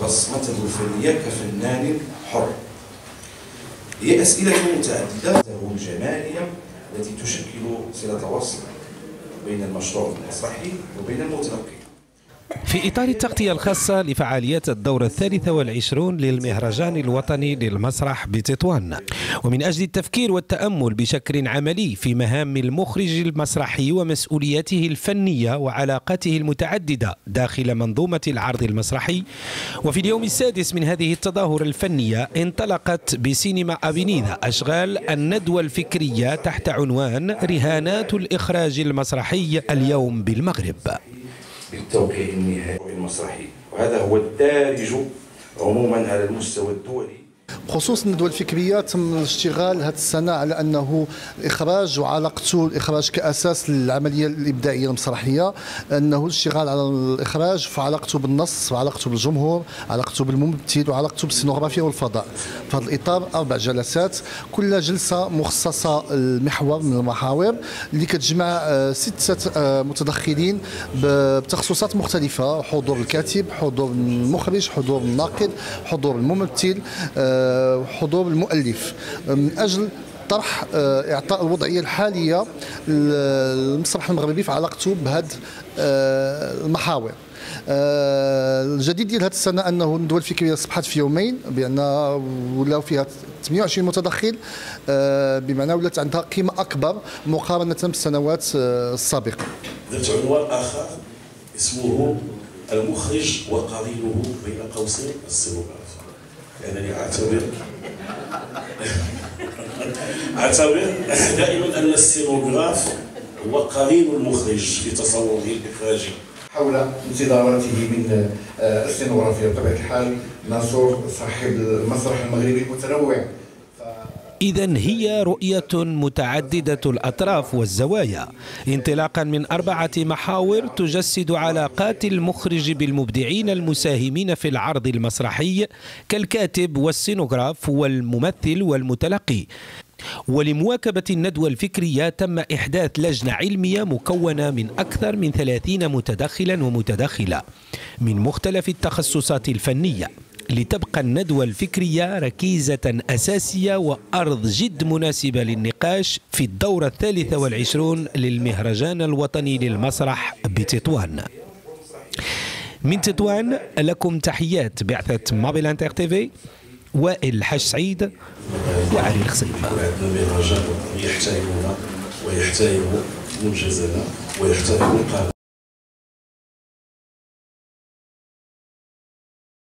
بصمته الفنية كفنان حر. هي أسئلة متعددة الجمالية التي تشكل صلة وصل بين المشروع المسرحي وبين المتلقي. في إطار التغطية الخاصة لفعاليات الدور 23 للمهرجان الوطني للمسرح بتطوان، ومن أجل التفكير والتأمل بشكل عملي في مهام المخرج المسرحي ومسؤولياته الفنية وعلاقاته المتعددة داخل منظومة العرض المسرحي، وفي اليوم السادس من هذه التظاهرة الفنية انطلقت بسينما أفينيدا أشغال الندوة الفكرية تحت عنوان رهانات الإخراج المسرحي اليوم بالمغرب. بالتوقيع النهائي المسرحي، وهذا هو الدارج عموما على المستوى الدولي. بخصوص الندوة الفكرية تم الاشتغال هذه السنة على أنه الإخراج وعلاقته الإخراج كأساس للعملية الإبداعية المسرحية، أنه الاشتغال على الإخراج في علاقته بالنص وعلاقته بالجمهور، علاقته بالممثل وعلاقته بالسينوغرافيا والفضاء. في هذا الإطار 4 جلسات، كل جلسة مخصصة لمحور من المحاور اللي كتجمع 6 متدخلين بتخصصات مختلفة: حضور الكاتب، حضور المخرج، حضور الناقد، حضور الممثل، حضور المؤلف، من أجل طرح إعطاء الوضعية الحالية للمسرح المغربي في علاقته بهذه المحاور. الجديد ديال هذه السنة أنه الندوة الفكرية أصبحت في يومين، بأن ولاو فيها 28 متدخل، بمعنى ولات عندها قيمة أكبر مقارنة بالسنوات السابقة. ذات عنوان آخر اسمه المخرج وقرينه بين قوسين السينوغراف. لأنني أعتبر دائما أن السينوغراف هو قرين المخرج في تصوره الإخراجي. حول انتظاراته من السينوغرافيا بطبيعة الحال ناصور صاحب المسرح المغربي المتنوع. إذن هي رؤية متعددة الأطراف والزوايا، انطلاقا من 4 محاور تجسد علاقات المخرج بالمبدعين المساهمين في العرض المسرحي كالكاتب والسينوغراف والممثل والمتلقي. ولمواكبة الندوة الفكرية تم إحداث لجنة علمية مكونة من أكثر من 30 متدخلا ومتدخلة من مختلف التخصصات الفنية، لتبقى الندوة الفكرية ركيزة أساسية وأرض جد مناسبة للنقاش في الدورة 23 للمهرجان الوطني للمسرح بتطوان. من تطوان لكم تحيات بعثة مابيل انتر تيفي، وائل الحاج سعيد وعلي الخصيب. عندنا مهرجان يحترمنا ويحترم منجزنا ويحترم